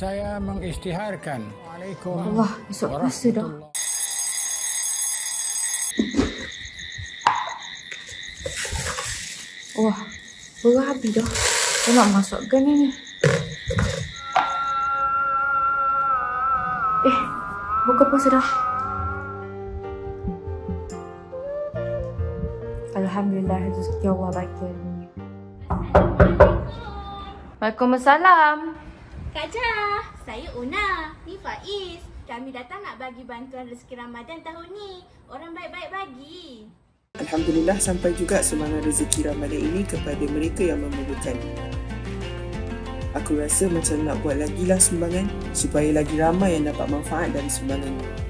Saya mengisytiharkan. Waalaikumsalam. Allah, esok puasa dah. Wah, berapi dah. Saya nak masukkan ni. Buka puasa dah. Alhamdulillah, rezeki Allah baik. Waalaikumsalam. Kak Jah, saya Una. Ni Faiz. Kami datang nak bagi bantuan rezeki Ramadan tahun ni. Orang baik-baik bagi. Alhamdulillah sampai juga sumbangan rezeki Ramadan ini kepada mereka yang memerlukan. Aku rasa macam nak buat lagi lah sumbangan supaya lagi ramai yang dapat manfaat dari sumbangan ini.